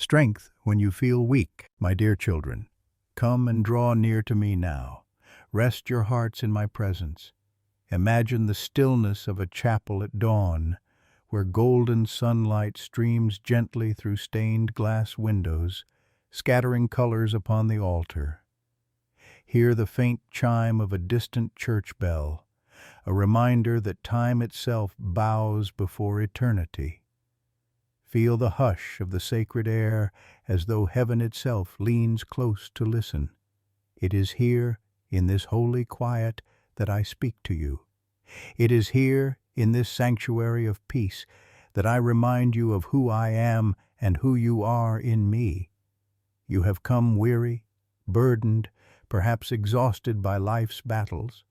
strength when you feel weak. My dear children, come and draw near to me now. Rest your hearts in my presence. Imagine the stillness of a chapel at dawn, where golden sunlight streams gently through stained glass windows, scattering colors upon the altar. Hear the faint chime of a distant church bell, a reminder that time itself bows before eternity. Feel the hush of the sacred air as though heaven itself leans close to listen. It is here, in this holy quiet, that I speak to you. It is here, in this sanctuary of peace, that I remind you of who I am and who you are in me. You have come weary, burdened, perhaps exhausted by life's battles.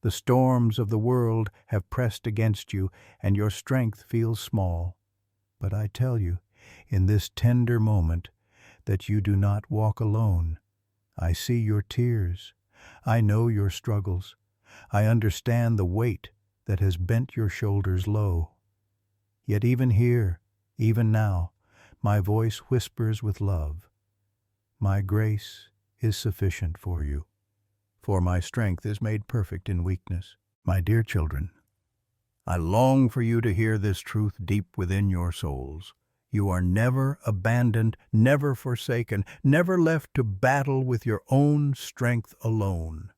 The storms of the world have pressed against you, and your strength feels small. But I tell you, in this tender moment, that you do not walk alone. I see your tears. I know your struggles. I understand the weight that has bent your shoulders low. Yet even here, even now, my voice whispers with love. My grace is sufficient for you, for my strength is made perfect in weakness. My dear children, I long for you to hear this truth deep within your souls. You are never abandoned, never forsaken, never left to battle with your own strength alone.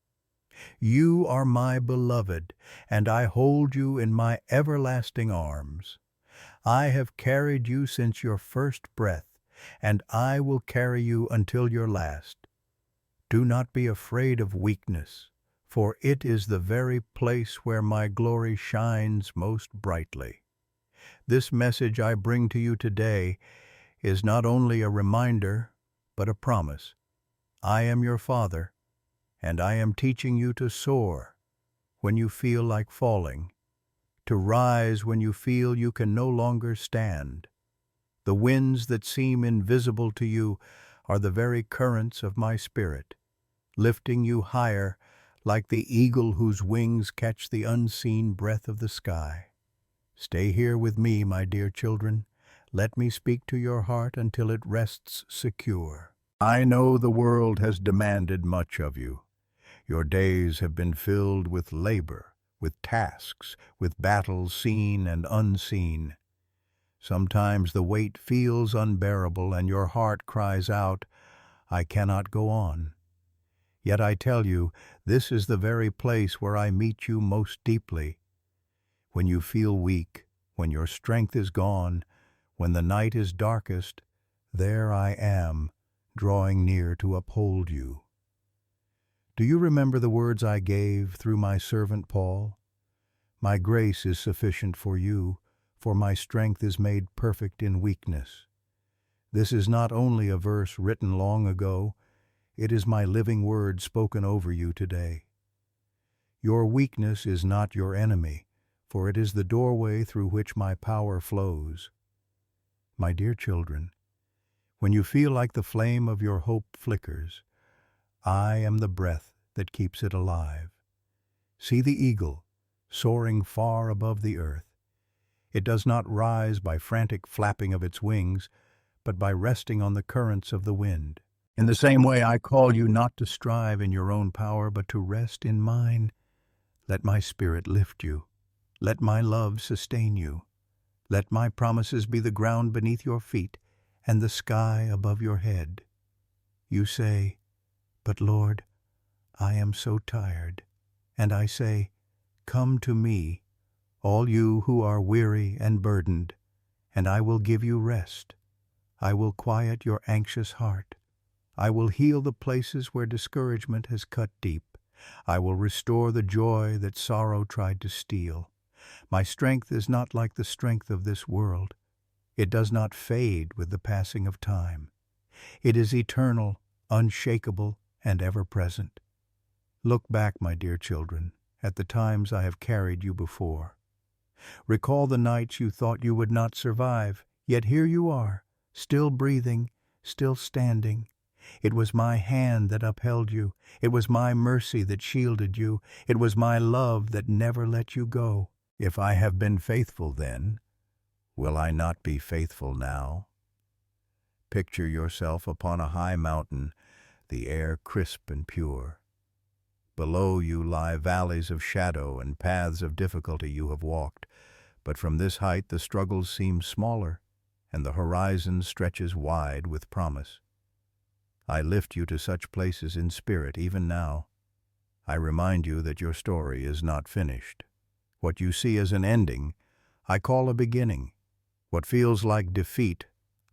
You are my beloved, and I hold you in my everlasting arms. I have carried you since your first breath, and I will carry you until your last. Do not be afraid of weakness, for it is the very place where my glory shines most brightly. This message I bring to you today is not only a reminder, but a promise. I am your Father, and I am teaching you to soar when you feel like falling, to rise when you feel you can no longer stand. The winds that seem invisible to you are the very currents of my spirit, lifting you higher like the eagle whose wings catch the unseen breath of the sky. Stay here with me, my dear children. Let me speak to your heart until it rests secure. I know the world has demanded much of you. Your days have been filled with labor, with tasks, with battles seen and unseen. Sometimes the weight feels unbearable and your heart cries out, I cannot go on. Yet I tell you, this is the very place where I meet you most deeply. When you feel weak, when your strength is gone, when the night is darkest, there I am, drawing near to uphold you. Do you remember the words I gave through my servant Paul? My grace is sufficient for you, for my strength is made perfect in weakness. This is not only a verse written long ago, it is my living word spoken over you today. Your weakness is not your enemy, for it is the doorway through which my power flows. My dear children, when you feel like the flame of your hope flickers, I am the breath that keeps it alive. See the eagle, soaring far above the earth. It does not rise by frantic flapping of its wings, but by resting on the currents of the wind. In the same way, I call you not to strive in your own power, but to rest in mine. Let my spirit lift you. Let my love sustain you. Let my promises be the ground beneath your feet and the sky above your head. You say, but Lord, I am so tired. And I say, come to me, all you who are weary and burdened, and I will give you rest. I will quiet your anxious heart. I will heal the places where discouragement has cut deep. I will restore the joy that sorrow tried to steal. My strength is not like the strength of this world. It does not fade with the passing of time. It is eternal, unshakable, and ever-present. Look back, my dear children, at the times I have carried you before. Recall the nights you thought you would not survive, yet here you are, still breathing, still standing. It was my hand that upheld you. It was my mercy that shielded you. It was my love that never let you go. If I have been faithful then, will I not be faithful now? Picture yourself upon a high mountain, the air crisp and pure. Below you lie valleys of shadow and paths of difficulty you have walked, but from this height the struggles seem smaller, and the horizon stretches wide with promise. I lift you to such places in spirit even now. I remind you that your story is not finished. What you see as an ending, I call a beginning. What feels like defeat,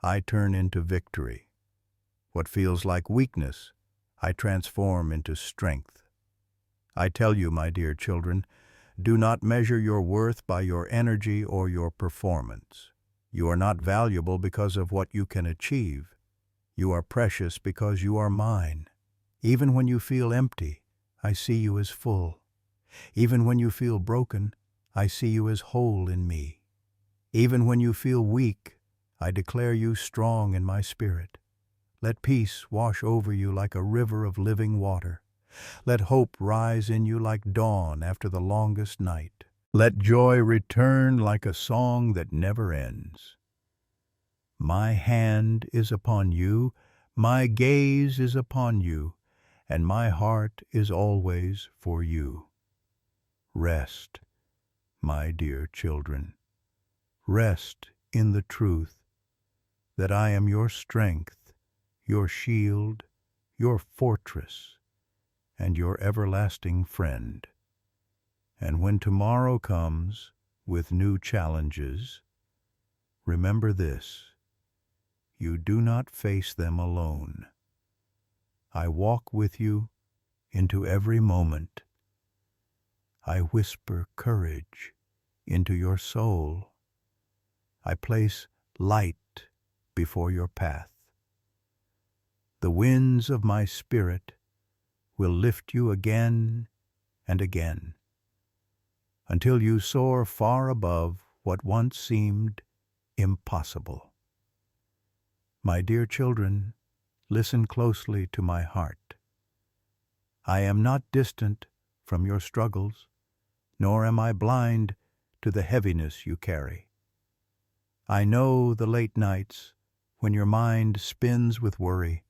I turn into victory. What feels like weakness, I transform into strength. I tell you, my dear children, do not measure your worth by your energy or your performance. You are not valuable because of what you can achieve. You are precious because you are mine. Even when you feel empty, I see you as full. Even when you feel broken, I see you as whole in me. Even when you feel weak, I declare you strong in my spirit. Let peace wash over you like a river of living water. Let hope rise in you like dawn after the longest night. Let joy return like a song that never ends. My hand is upon you, my gaze is upon you, and my heart is always for you. Rest, my dear children. Rest in the truth that I am your strength, your shield, your fortress, and your everlasting friend. And when tomorrow comes with new challenges, remember this: you do not face them alone. I walk with you into every moment. I whisper courage into your soul. I place light before your path. The winds of my spirit will lift you again and again, until you soar far above what once seemed impossible. My dear children, listen closely to my heart. I am not distant from your struggles, nor am I blind to the heaviness you carry. I know the late nights when your mind spins with worry,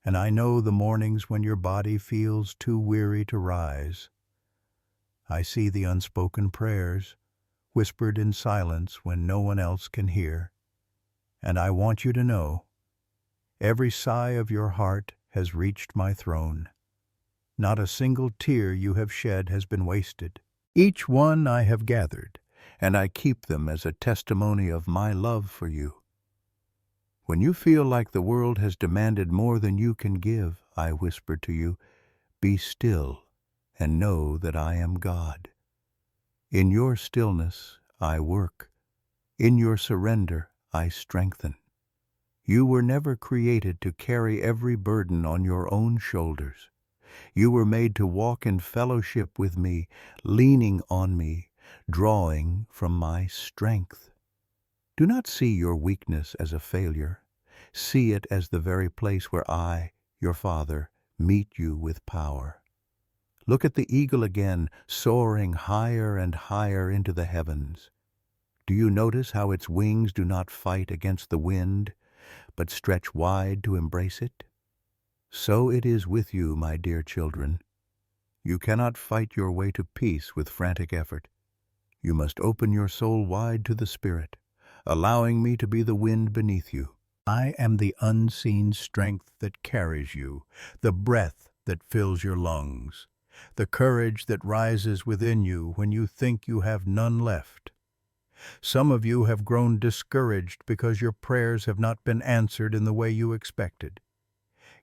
and I know the mornings when your body feels too weary to rise. I see the unspoken prayers, whispered in silence when no one else can hear. And I want you to know, every sigh of your heart has reached my throne. Not a single tear you have shed has been wasted. Each one I have gathered, and I keep them as a testimony of my love for you. When you feel like the world has demanded more than you can give, I whisper to you, be still and know that I am God. In your stillness I work. In your surrender I strengthen. You were never created to carry every burden on your own shoulders. You were made to walk in fellowship with me, leaning on me, drawing from my strength. Do not see your weakness as a failure. See it as the very place where I, your Father, meet you with power. Look at the eagle again, soaring higher and higher into the heavens. Do you notice how its wings do not fight against the wind, but stretch wide to embrace it? So it is with you, my dear children. You cannot fight your way to peace with frantic effort. You must open your soul wide to the Spirit, allowing me to be the wind beneath you. I am the unseen strength that carries you, the breath that fills your lungs, the courage that rises within you when you think you have none left. Some of you have grown discouraged because your prayers have not been answered in the way you expected.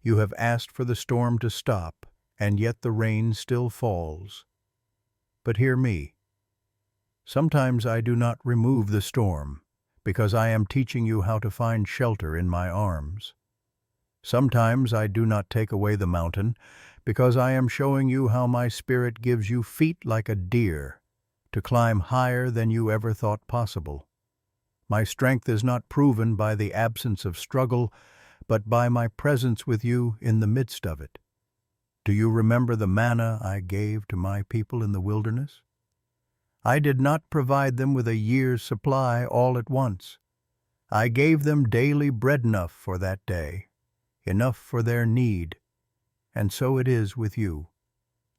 You have asked for the storm to stop, and yet the rain still falls. But hear me. Sometimes I do not remove the storm, because I am teaching you how to find shelter in my arms. Sometimes I do not take away the mountain, because I am showing you how my Spirit gives you feet like a deer, to climb higher than you ever thought possible. My strength is not proven by the absence of struggle, but by my presence with you in the midst of it. Do you remember the manna I gave to my people in the wilderness? I did not provide them with a year's supply all at once. I gave them daily bread enough for that day, enough for their need, and so it is with you.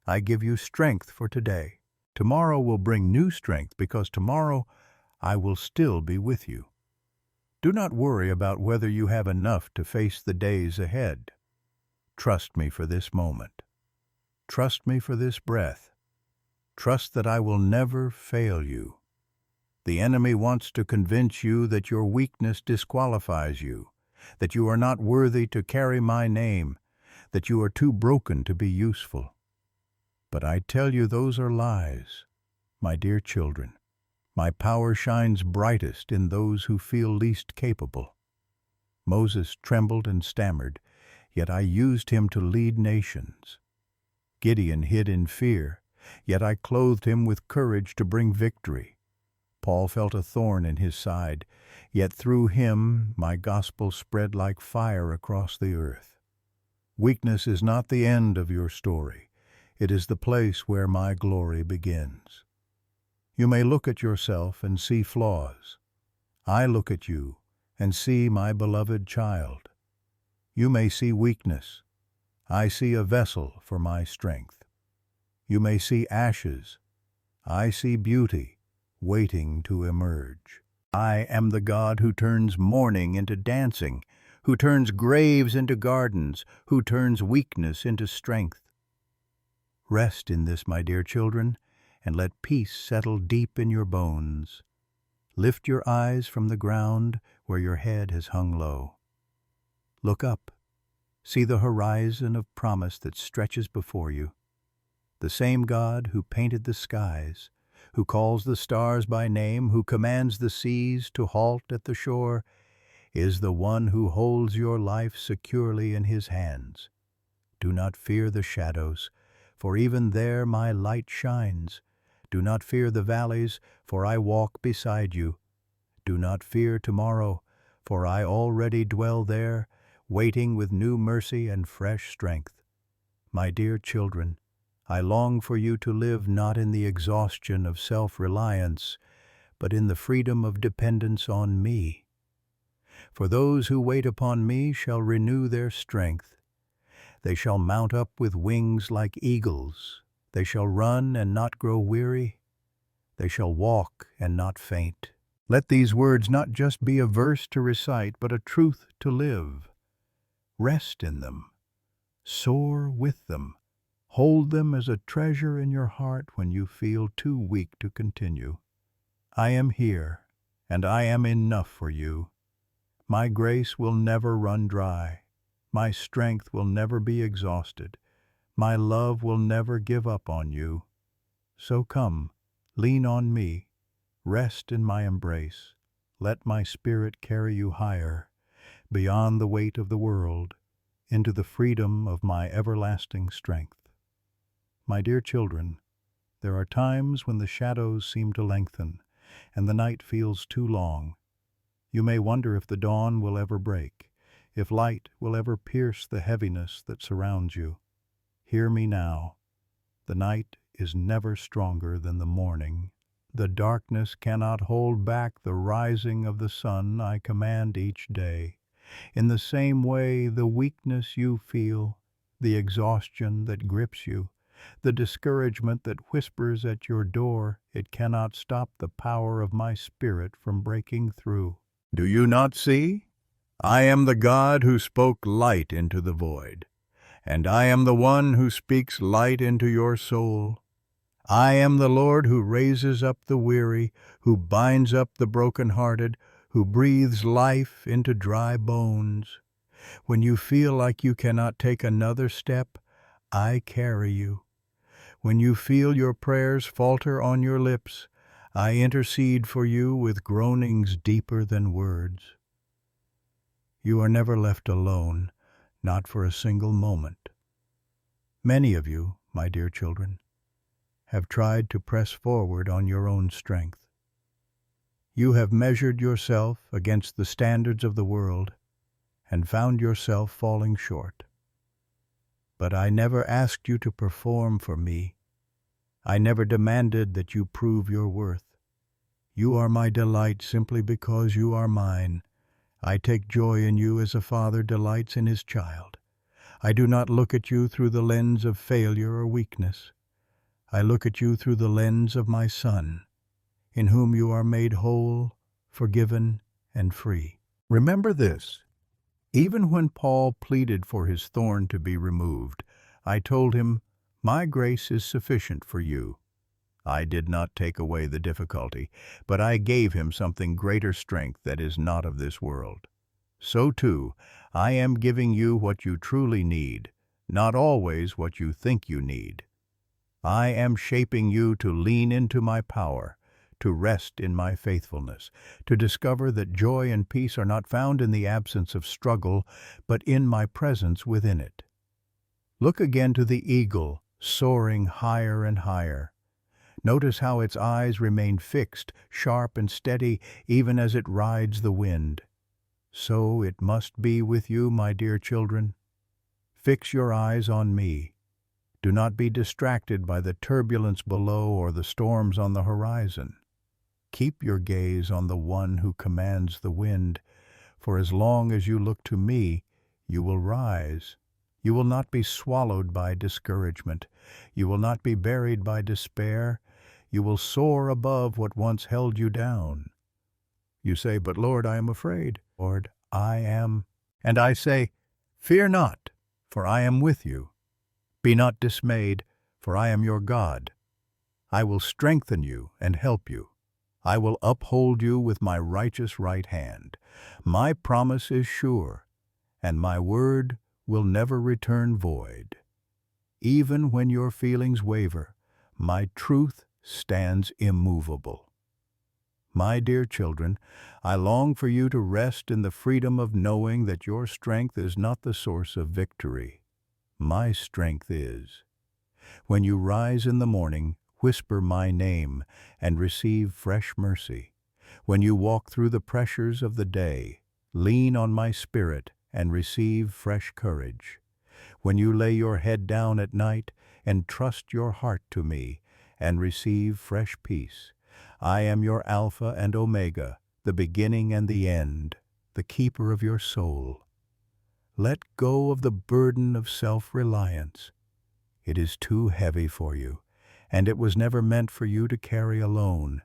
I give you strength for today. Tomorrow will bring new strength because tomorrow I will still be with you. Do not worry about whether you have enough to face the days ahead. Trust me for this moment. Trust me for this breath. Trust that I will never fail you. The enemy wants to convince you that your weakness disqualifies you, that you are not worthy to carry my name, that you are too broken to be useful. But I tell you those are lies, my dear children. My power shines brightest in those who feel least capable. Moses trembled and stammered, yet I used him to lead nations. Gideon hid in fear, yet I clothed him with courage to bring victory. Paul felt a thorn in his side, yet through him my gospel spread like fire across the earth. Weakness is not the end of your story. It is the place where my glory begins. You may look at yourself and see flaws. I look at you and see my beloved child. You may see weakness. I see a vessel for my strength. You may see ashes. I see beauty waiting to emerge. I am the God who turns mourning into dancing, who turns graves into gardens, who turns weakness into strength. Rest in this, my dear children, and let peace settle deep in your bones. Lift your eyes from the ground where your head has hung low. Look up. See the horizon of promise that stretches before you. The same God who painted the skies, who calls the stars by name, who commands the seas to halt at the shore, is the one who holds your life securely in his hands. Do not fear the shadows, for even there my light shines. Do not fear the valleys, for I walk beside you. Do not fear tomorrow, for I already dwell there, waiting with new mercy and fresh strength. My dear children, I long for you to live not in the exhaustion of self-reliance, but in the freedom of dependence on me. For those who wait upon me shall renew their strength. They shall mount up with wings like eagles. They shall run and not grow weary. They shall walk and not faint. Let these words not just be a verse to recite, but a truth to live. Rest in them. Soar with them. Hold them as a treasure in your heart when you feel too weak to continue. I am here, and I am enough for you. My grace will never run dry. My strength will never be exhausted. My love will never give up on you. So come, lean on me, rest in my embrace. Let my spirit carry you higher, beyond the weight of the world, into the freedom of my everlasting strength. My dear children, there are times when the shadows seem to lengthen, and the night feels too long. You may wonder if the dawn will ever break, if light will ever pierce the heaviness that surrounds you. Hear me now. The night is never stronger than the morning. The darkness cannot hold back the rising of the sun I command each day. In the same way, the weakness you feel, the exhaustion that grips you, the discouragement that whispers at your door, it cannot stop the power of my Spirit from breaking through. Do you not see? I am the God who spoke light into the void, and I am the one who speaks light into your soul. I am the Lord who raises up the weary, who binds up the brokenhearted, who breathes life into dry bones. When you feel like you cannot take another step, I carry you. When you feel your prayers falter on your lips, I intercede for you with groanings deeper than words. You are never left alone, not for a single moment. Many of you, my dear children, have tried to press forward on your own strength. You have measured yourself against the standards of the world and found yourself falling short. But I never asked you to perform for me. I never demanded that you prove your worth. You are my delight simply because you are mine, I take joy in you as a father delights in his child. I do not look at you through the lens of failure or weakness. I look at you through the lens of my Son, in whom you are made whole, forgiven, and free. Remember this. Even when Paul pleaded for his thorn to be removed, I told him, "My grace is sufficient for you." I did not take away the difficulty, but I gave him something greater strength that is not of this world. So too, I am giving you what you truly need, not always what you think you need. I am shaping you to lean into my power, to rest in my faithfulness, to discover that joy and peace are not found in the absence of struggle, but in my presence within it. Look again to the eagle, soaring higher and higher. Notice how its eyes remain fixed, sharp and steady, even as it rides the wind. So it must be with you, my dear children. Fix your eyes on me. Do not be distracted by the turbulence below or the storms on the horizon. Keep your gaze on the one who commands the wind, for as long as you look to me, you will rise. You will not be swallowed by discouragement. You will not be buried by despair. You will soar above what once held you down. You say, "But Lord, I am afraid." Lord, I am. And I say, "Fear not, for I am with you. Be not dismayed, for I am your God. I will strengthen you and help you. I will uphold you with my righteous right hand. My promise is sure, and my word will never return void. Even when your feelings waver, my truth stands immovable." My dear children, I long for you to rest in the freedom of knowing that your strength is not the source of victory. My strength is. When you rise in the morning, whisper my name and receive fresh mercy. When you walk through the pressures of the day, lean on my spirit and receive fresh courage. When you lay your head down at night, entrust your heart to me and receive fresh peace. I am your Alpha and Omega, the beginning and the end, the keeper of your soul. Let go of the burden of self-reliance. It is too heavy for you, and it was never meant for you to carry alone.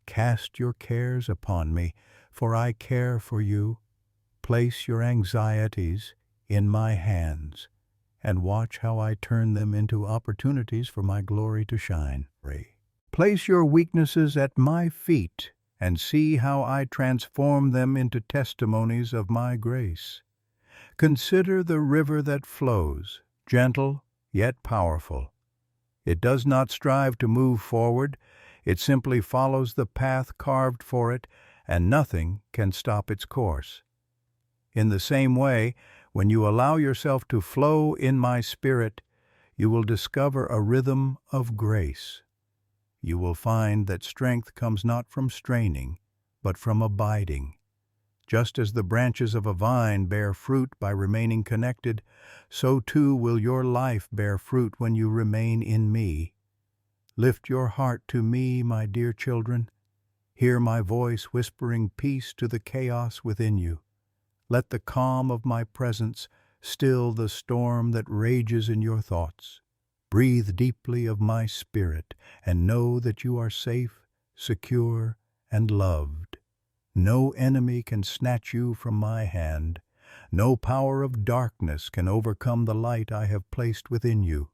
Cast your cares upon me, for I care for you. Place your anxieties in my hands, and watch how I turn them into opportunities for my glory to shine. Place your weaknesses at my feet, and see how I transform them into testimonies of my grace. Consider the river that flows, gentle yet powerful. It does not strive to move forward, it simply follows the path carved for it, and nothing can stop its course. In the same way, when you allow yourself to flow in my spirit, you will discover a rhythm of grace. You will find that strength comes not from straining, but from abiding. Just as the branches of a vine bear fruit by remaining connected, so too will your life bear fruit when you remain in me. Lift your heart to me, my dear children. Hear my voice whispering peace to the chaos within you. Let the calm of my presence still the storm that rages in your thoughts. Breathe deeply of my spirit and know that you are safe, secure, and loved. No enemy can snatch you from my hand. No power of darkness can overcome the light I have placed within you.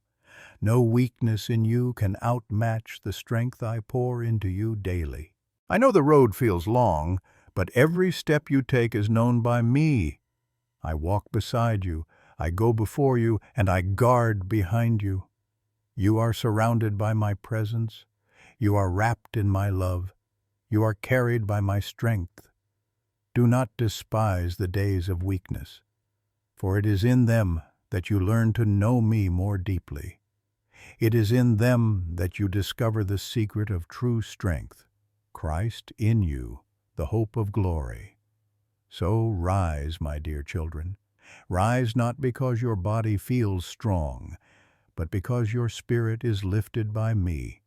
No weakness in you can outmatch the strength I pour into you daily. I know the road feels long, but every step you take is known by me. I walk beside you, I go before you, and I guard behind you. You are surrounded by my presence. You are wrapped in my love. You are carried by my strength. Do not despise the days of weakness, for it is in them that you learn to know me more deeply. It is in them that you discover the secret of true strength, Christ in you, the hope of glory. So rise, my dear children. Rise not because your body feels strong, but because your spirit is lifted by me.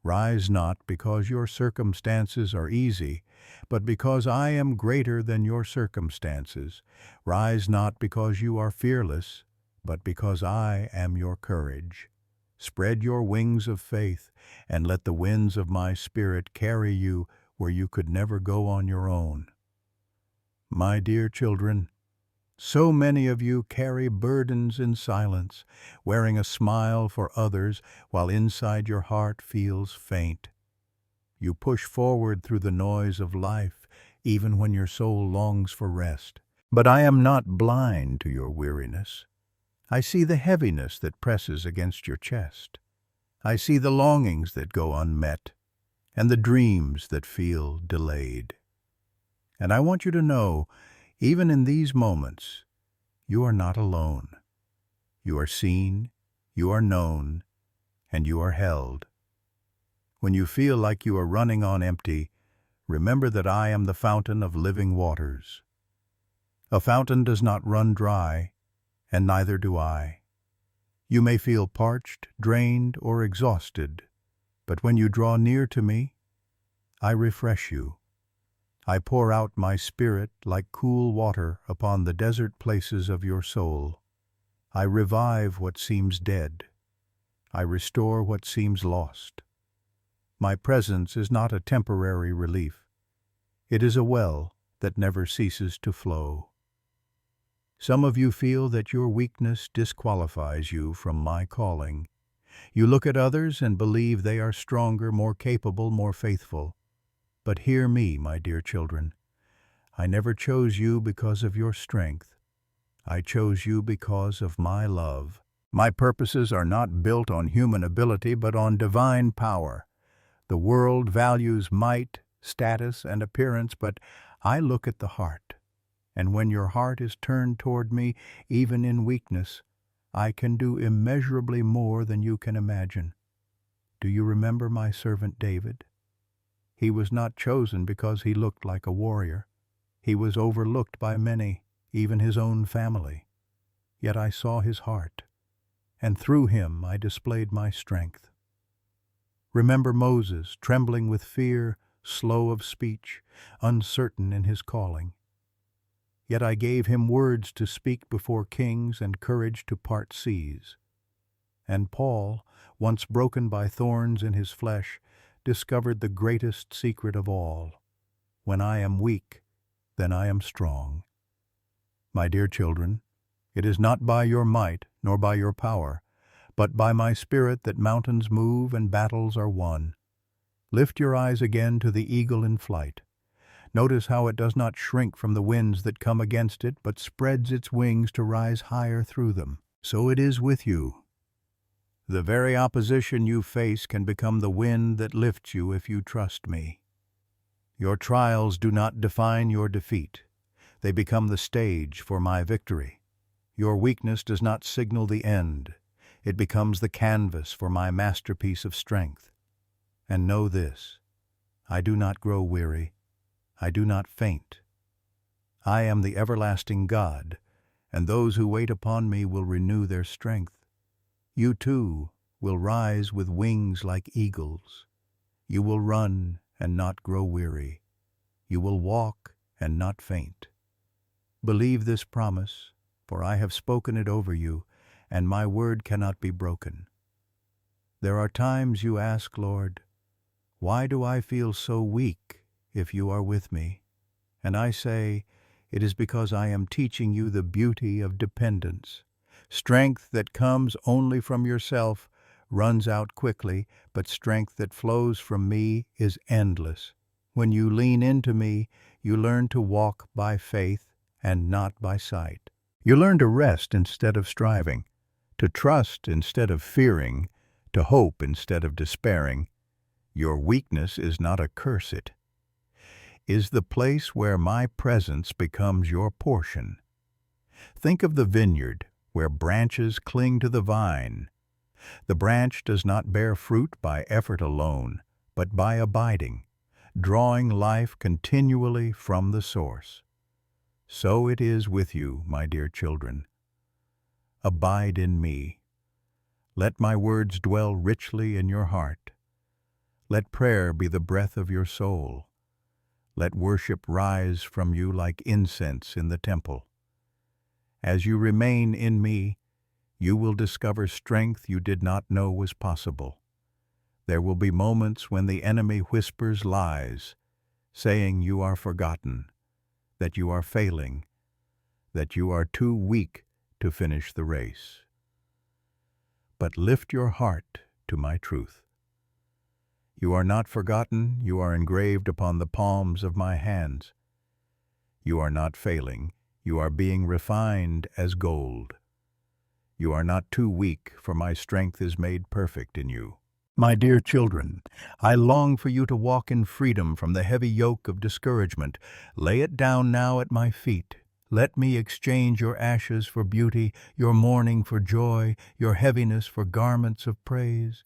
Rise not because your circumstances are easy, but because I am greater than your circumstances. Rise not because you are fearless, but because I am your courage. Spread your wings of faith, and let the winds of my spirit carry you where you could never go on your own. My dear children, so many of you carry burdens in silence, wearing a smile for others while inside your heart feels faint. You push forward through the noise of life, even when your soul longs for rest. But I am not blind to your weariness. I see the heaviness that presses against your chest. I see the longings that go unmet, and the dreams that feel delayed. And I want you to know, even in these moments, you are not alone. You are seen, you are known, and you are held. When you feel like you are running on empty, remember that I am the fountain of living waters. A fountain does not run dry, and neither do I. You may feel parched, drained, or exhausted, but when you draw near to me, I refresh you. I pour out my spirit like cool water upon the desert places of your soul. I revive what seems dead. I restore what seems lost. My presence is not a temporary relief. It is a well that never ceases to flow. Some of you feel that your weakness disqualifies you from my calling. You look at others and believe they are stronger, more capable, more faithful. But hear me, my dear children. I never chose you because of your strength. I chose you because of my love. My purposes are not built on human ability, but on divine power. The world values might, status, and appearance, but I look at the heart. And when your heart is turned toward me, even in weakness, I can do immeasurably more than you can imagine. Do you remember my servant David? He was not chosen because he looked like a warrior. He was overlooked by many, even his own family. Yet I saw his heart, and through him I displayed my strength. Remember Moses, trembling with fear, slow of speech, uncertain in his calling. Yet I gave him words to speak before kings and courage to part seas. And Paul, once broken by thorns in his flesh, discovered the greatest secret of all. When I am weak, then I am strong. My dear children, it is not by your might nor by your power, but by my Spirit that mountains move and battles are won. Lift your eyes again to the eagle in flight. Notice how it does not shrink from the winds that come against it, but spreads its wings to rise higher through them. So it is with you. The very opposition you face can become the wind that lifts you if you trust me. Your trials do not define your defeat. They become the stage for my victory. Your weakness does not signal the end. It becomes the canvas for my masterpiece of strength. And know this, I do not grow weary. I do not faint. I am the everlasting God, and those who wait upon me will renew their strength. You too will rise with wings like eagles. You will run and not grow weary. You will walk and not faint. Believe this promise, for I have spoken it over you, and my word cannot be broken. There are times you ask, Lord, why do I feel so weak if you are with me? And I say, it is because I am teaching you the beauty of dependence. Strength that comes only from yourself runs out quickly, but strength that flows from me is endless. When you lean into me, you learn to walk by faith and not by sight. You learn to rest instead of striving, to trust instead of fearing, to hope instead of despairing. Your weakness is not a curse, it is the place where my presence becomes your portion. Think of the vineyard where branches cling to the vine. The branch does not bear fruit by effort alone, but by abiding, drawing life continually from the source. So it is with you, my dear children. Abide in me. Let my words dwell richly in your heart. Let prayer be the breath of your soul. Let worship rise from you like incense in the temple. As you remain in me, you will discover strength you did not know was possible. There will be moments when the enemy whispers lies, saying you are forgotten, that you are failing, that you are too weak to finish the race. But lift your heart to my truth. You are not forgotten, you are engraved upon the palms of my hands. You are not failing, you are being refined as gold. You are not too weak, for my strength is made perfect in you. My dear children, I long for you to walk in freedom from the heavy yoke of discouragement. Lay it down now at my feet. Let me exchange your ashes for beauty, your mourning for joy, your heaviness for garments of praise.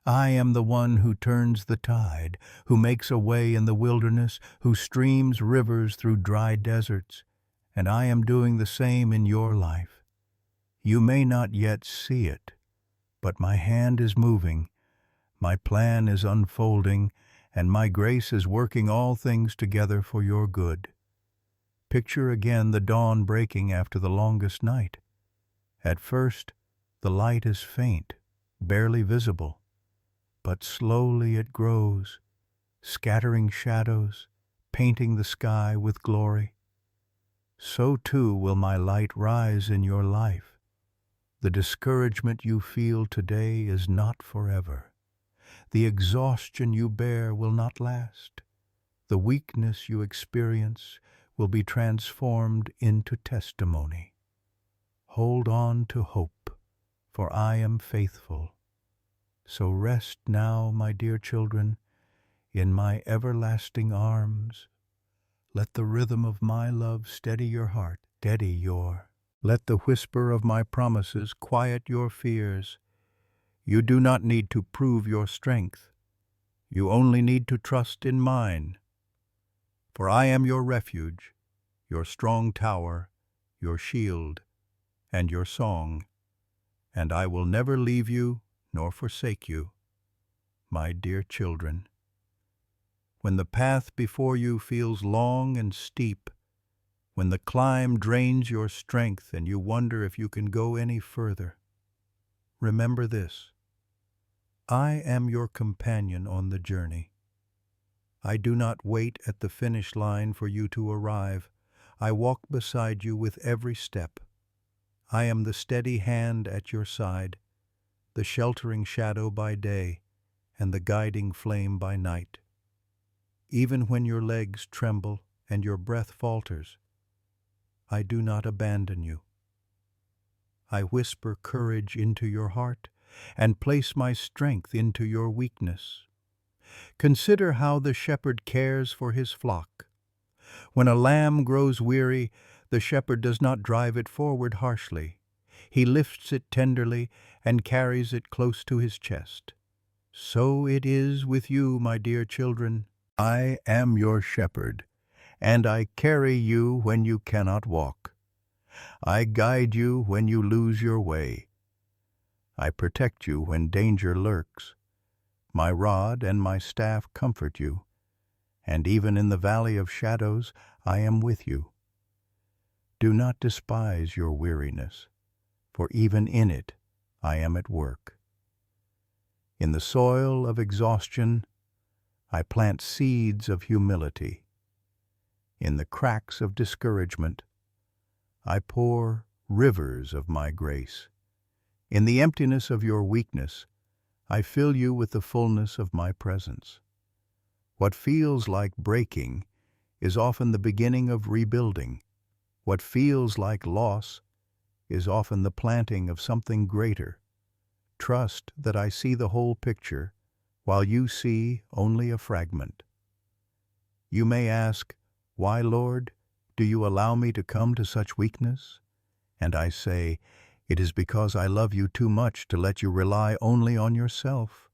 I am the one who turns the tide, who makes a way in the wilderness, who streams rivers through dry deserts, and I am doing the same in your life. You may not yet see it, but my hand is moving, my plan is unfolding, and my grace is working all things together for your good. Picture again the dawn breaking after the longest night. At first, the light is faint, barely visible, but slowly it grows, scattering shadows, painting the sky with glory. So too will my light rise in your life. The discouragement you feel today is not forever. The exhaustion you bear will not last. The weakness you experience will be transformed into testimony. Hold on to hope, for I am faithful. So rest now, my dear children, in my everlasting arms. Let the rhythm of my love steady your heart, steady your. Let the whisper of my promises quiet your fears. You do not need to prove your strength. You only need to trust in mine. For I am your refuge, your strong tower, your shield, and your song, and I will never leave you nor forsake you, my dear children. When the path before you feels long and steep, when the climb drains your strength and you wonder if you can go any further, remember this: I am your companion on the journey. I do not wait at the finish line for you to arrive. I walk beside you with every step. I am the steady hand at your side, the sheltering shadow by day, and the guiding flame by night. Even when your legs tremble and your breath falters, I do not abandon you. I whisper courage into your heart and place my strength into your weakness. Consider how the shepherd cares for his flock. When a lamb grows weary, the shepherd does not drive it forward harshly. He lifts it tenderly and carries it close to his chest. So it is with you, my dear children. I am your shepherd, and I carry you when you cannot walk. I guide you when you lose your way. I protect you when danger lurks. My rod and my staff comfort you, and even in the valley of shadows I am with you. Do not despise your weariness, for even in it I am at work. In the soil of exhaustion, I plant seeds of humility. In the cracks of discouragement, I pour rivers of my grace. In the emptiness of your weakness, I fill you with the fullness of my presence. What feels like breaking is often the beginning of rebuilding. What feels like loss is often the planting of something greater. Trust that I see the whole picture, while you see only a fragment. You may ask, "Why, Lord, do you allow me to come to such weakness?" And I say, "It is because I love you too much to let you rely only on yourself.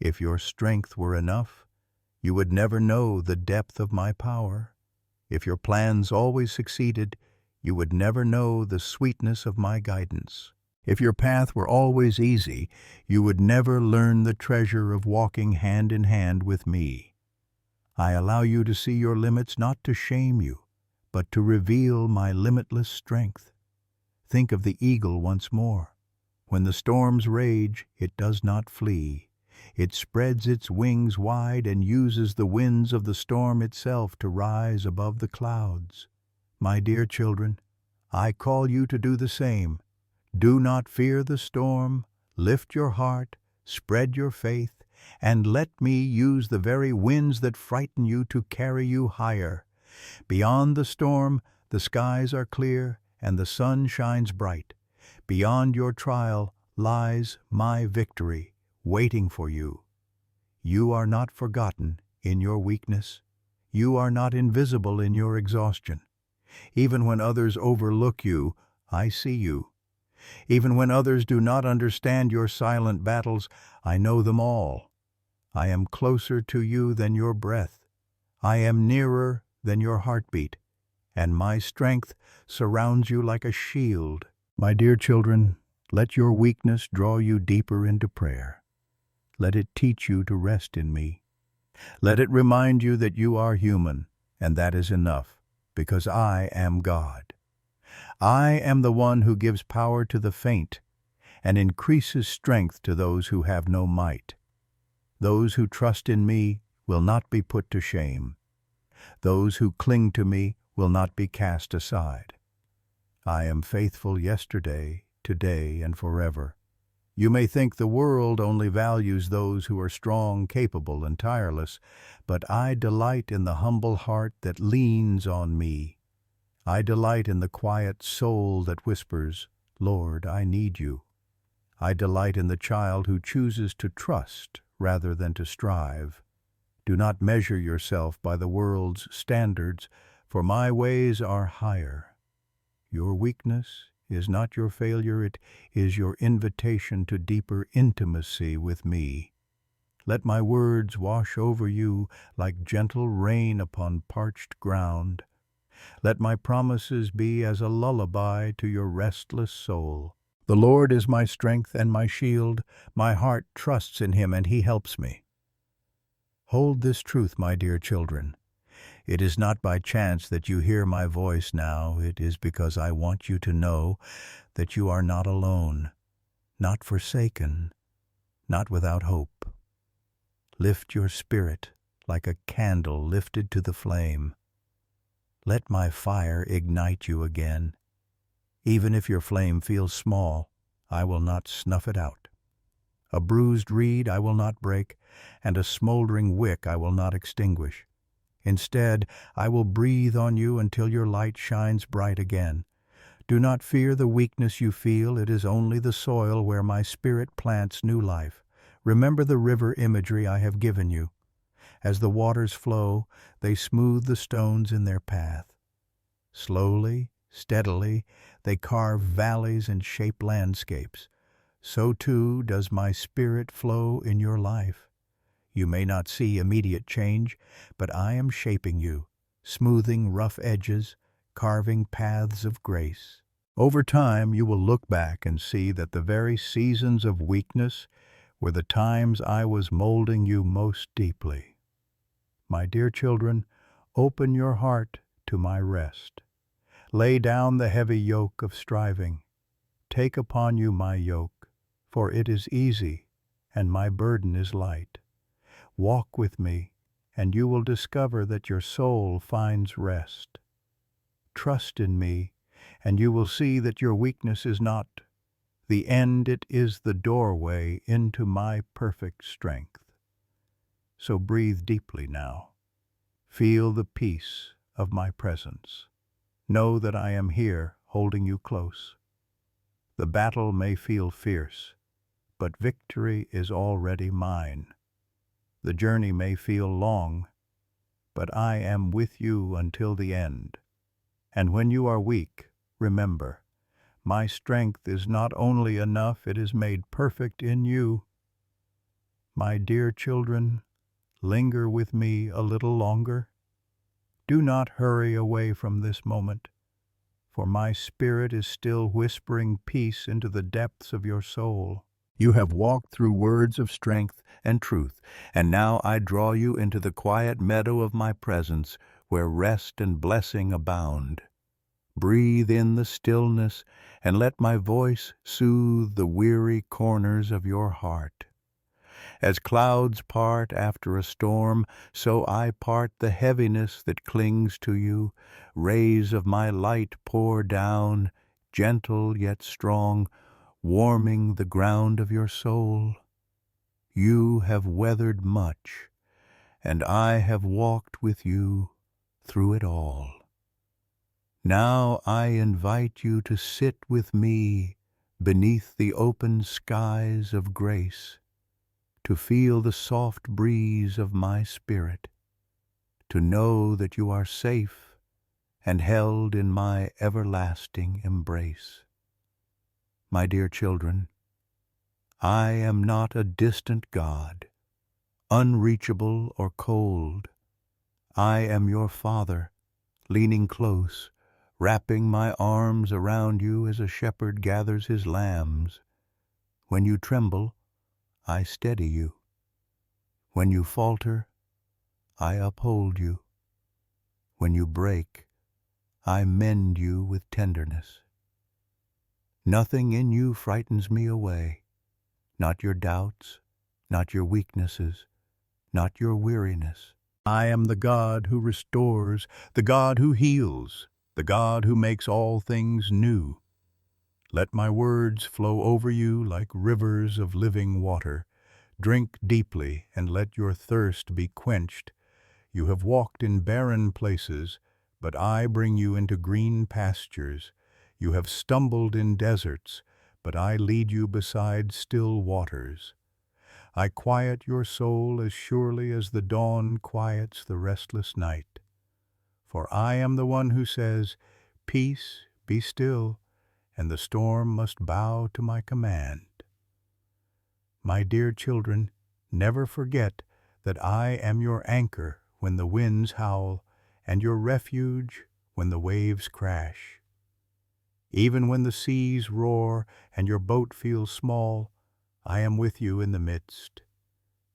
If your strength were enough, you would never know the depth of my power. If your plans always succeeded, you would never know the sweetness of my guidance. If your path were always easy, you would never learn the treasure of walking hand in hand with me. I allow you to see your limits not to shame you, but to reveal my limitless strength. Think of the eagle once more. When the storms rage, it does not flee. It spreads its wings wide and uses the winds of the storm itself to rise above the clouds. My dear children, I call you to do the same. Do not fear the storm. Lift your heart, spread your faith, and let me use the very winds that frighten you to carry you higher. Beyond the storm, the skies are clear and the sun shines bright. Beyond your trial lies my victory, waiting for you. You are not forgotten in your weakness. You are not invisible in your exhaustion. Even when others overlook you, I see you. Even when others do not understand your silent battles, I know them all. I am closer to you than your breath. I am nearer than your heartbeat, and my strength surrounds you like a shield. My dear children, let your weakness draw you deeper into prayer. Let it teach you to rest in me. Let it remind you that you are human, and that is enough, because I am God. I am the one who gives power to the faint and increases strength to those who have no might. Those who trust in me will not be put to shame. Those who cling to me will not be cast aside. I am faithful yesterday, today, and forever. You may think the world only values those who are strong, capable, and tireless, but I delight in the humble heart that leans on me. I delight in the quiet soul that whispers, "Lord, I need you." I delight in the child who chooses to trust rather than to strive. Do not measure yourself by the world's standards, for my ways are higher. Your weakness is not your failure, it is your invitation to deeper intimacy with me. Let my words wash over you like gentle rain upon parched ground. Let my promises be as a lullaby to your restless soul. The Lord is my strength and my shield. My heart trusts in him and he helps me. Hold this truth, my dear children. It is not by chance that you hear my voice now. It is because I want you to know that you are not alone, not forsaken, not without hope. Lift your spirit like a candle lifted to the flame. Let my fire ignite you again. Even if your flame feels small, I will not snuff it out. A bruised reed I will not break, and a smoldering wick I will not extinguish. Instead, I will breathe on you until your light shines bright again. Do not fear the weakness you feel. It is only the soil where my spirit plants new life. Remember the river imagery I have given you. As the waters flow, they smooth the stones in their path. Slowly, steadily, they carve valleys and shape landscapes. So too does my spirit flow in your life. You may not see immediate change, but I am shaping you, smoothing rough edges, carving paths of grace. Over time, you will look back and see that the very seasons of weakness were the times I was molding you most deeply. My dear children, open your heart to my rest. Lay down the heavy yoke of striving. Take upon you my yoke, for it is easy, and my burden is light. Walk with me, and you will discover that your soul finds rest. Trust in me, and you will see that your weakness is not the end, it is the doorway into my perfect strength. So breathe deeply now. Feel the peace of my presence. Know that I am here, holding you close. The battle may feel fierce, but victory is already mine. The journey may feel long, but I am with you until the end. And when you are weak, remember, my strength is not only enough, it is made perfect in you. My dear children, linger with me a little longer. Do not hurry away from this moment. for my spirit is still whispering peace into the depths of your soul. You have walked through words of strength and truth, and now I draw you into the quiet meadow of my presence, where rest and blessing abound. Breathe in the stillness, and let my voice soothe the weary corners of your heart. As clouds part after a storm, so I part the heaviness that clings to you. Rays of my light pour down, gentle yet strong, warming the ground of your soul. You have weathered much, and I have walked with you through it all. Now I invite you to sit with me beneath the open skies of grace, to feel the soft breeze of my spirit, to know that you are safe and held in my everlasting embrace. My dear children, I am not a distant God, unreachable or cold. I am your Father, leaning close, wrapping my arms around you as a shepherd gathers his lambs. When you tremble, I steady you. When you falter, I uphold you. When you break, I mend you with tenderness. Nothing in you frightens me away, not your doubts, not your weaknesses, not your weariness. I am the God who restores, the God who heals, the God who makes all things new. Let my words flow over you like rivers of living water. Drink deeply and let your thirst be quenched. You have walked in barren places, but I bring you into green pastures. You have stumbled in deserts, but I lead you beside still waters. I quiet your soul as surely as the dawn quiets the restless night. For I am the one who says, "Peace, be still," and the storm must bow to my command. My dear children, never forget that I am your anchor when the winds howl, and your refuge when the waves crash. Even when the seas roar and your boat feels small, I am with you in the midst.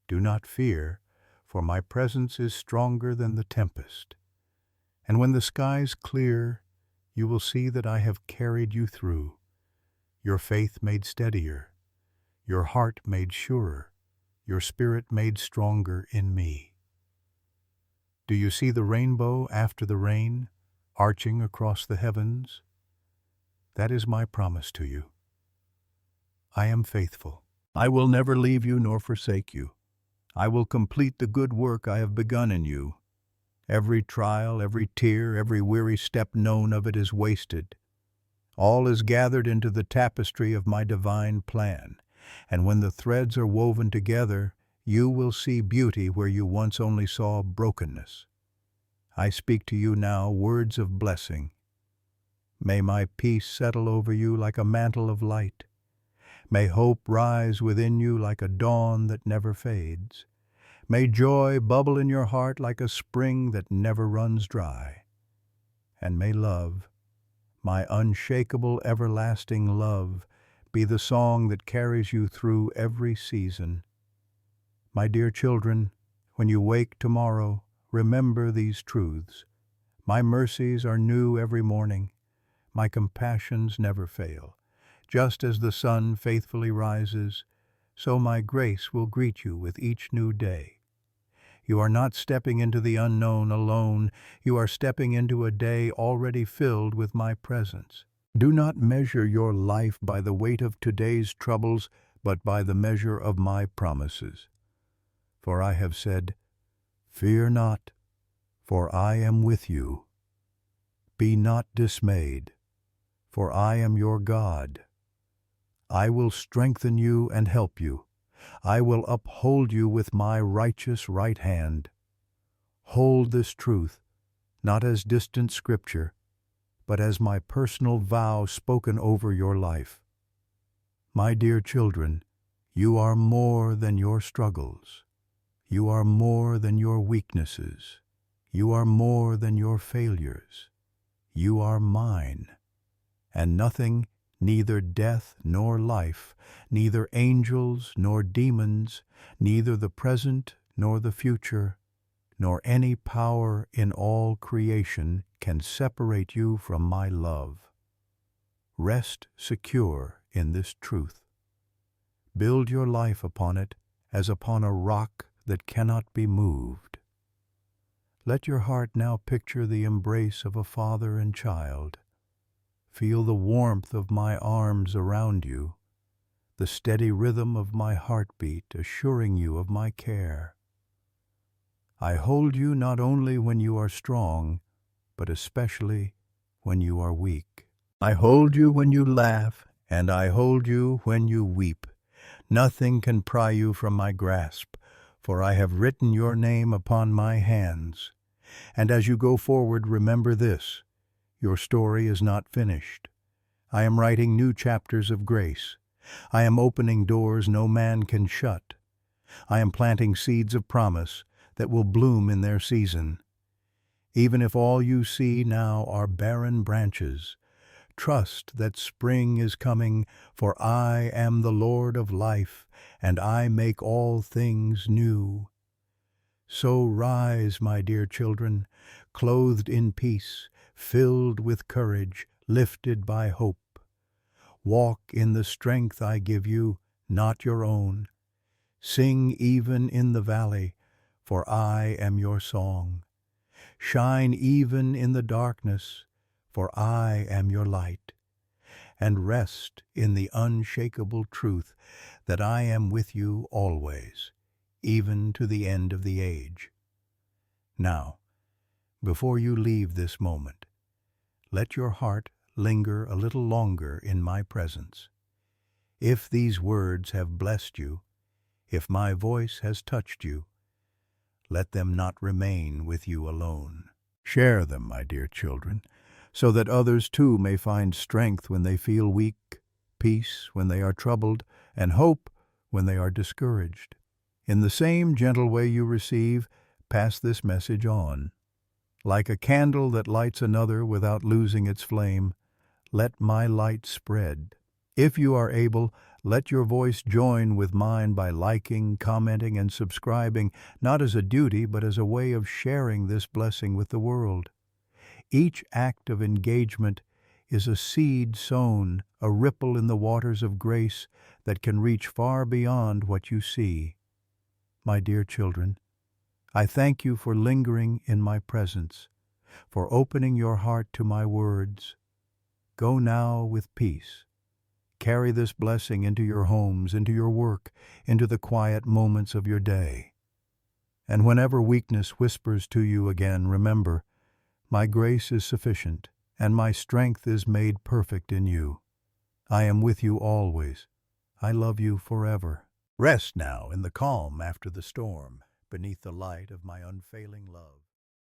Do not fear, for my presence is stronger than the tempest. And when the skies clear, you will see that I have carried you through, your faith made steadier, your heart made surer, your spirit made stronger in me. Do you see the rainbow after the rain, arching across the heavens? That is my promise to you. I am faithful. I will never leave you nor forsake you. I will complete the good work I have begun in you. Every trial, every tear, every weary step known of it is wasted. All is gathered into the tapestry of my divine plan, and when the threads are woven together, you will see beauty where you once only saw brokenness. I speak to you now words of blessing. May my peace settle over you like a mantle of light. May hope rise within you like a dawn that never fades. May joy bubble in your heart like a spring that never runs dry. And may love, my unshakable everlasting love, be the song that carries you through every season. My dear children, when you wake tomorrow, remember these truths. My mercies are new every morning. My compassions never fail. Just as the sun faithfully rises, so my grace will greet you with each new day. You are not stepping into the unknown alone. You are stepping into a day already filled with my presence. Do not measure your life by the weight of today's troubles, but by the measure of my promises. For I have said, "Fear not, for I am with you. Be not dismayed, for I am your God. I will strengthen you and help you. I will uphold you with my righteous right hand." Hold this truth, not as distant scripture, but as my personal vow spoken over your life. My dear children, you are more than your struggles. You are more than your weaknesses. You are more than your failures. You are mine. and nothing, neither death nor life, neither angels nor demons, neither the present nor the future, nor any power in all creation can separate you from my love. Rest secure in this truth. Build your life upon it as upon a rock that cannot be moved. Let your heart now picture the embrace of a father and child. Feel the warmth of my arms around you, the steady rhythm of my heartbeat assuring you of my care. I hold you not only when you are strong, but especially when you are weak. I hold you when you laugh, and I hold you when you weep. Nothing can pry you from my grasp, for I have written your name upon my hands. And as you go forward, remember this: your story is not finished. I am writing new chapters of grace. I am opening doors no man can shut. I am planting seeds of promise that will bloom in their season. Even if all you see now are barren branches, trust that spring is coming, for I am the Lord of life, and I make all things new. So rise, my dear children, clothed in peace, filled with courage, lifted by hope. Walk in the strength I give you, not your own. Sing even in the valley, for I am your song. Shine even in the darkness, for I am your light. And rest in the unshakable truth that I am with you always, even to the end of the age. Now, before you leave this moment, let your heart linger a little longer in my presence. If these words have blessed you, if my voice has touched you, let them not remain with you alone. Share them, my dear children, so that others too may find strength when they feel weak, peace when they are troubled, and hope when they are discouraged. In the same gentle way you receive, pass this message on. Like a candle that lights another without losing its flame, let my light spread. If you are able, let your voice join with mine by liking, commenting, and subscribing, not as a duty, but as a way of sharing this blessing with the world. Each act of engagement is a seed sown, a ripple in the waters of grace that can reach far beyond what you see. My dear children, I thank you for lingering in my presence, for opening your heart to my words. Go now with peace. Carry this blessing into your homes, into your work, into the quiet moments of your day. And whenever weakness whispers to you again, remember, my grace is sufficient, and my strength is made perfect in you. I am with you always. I love you forever. Rest now in the calm after the storm, beneath the light of my unfailing love.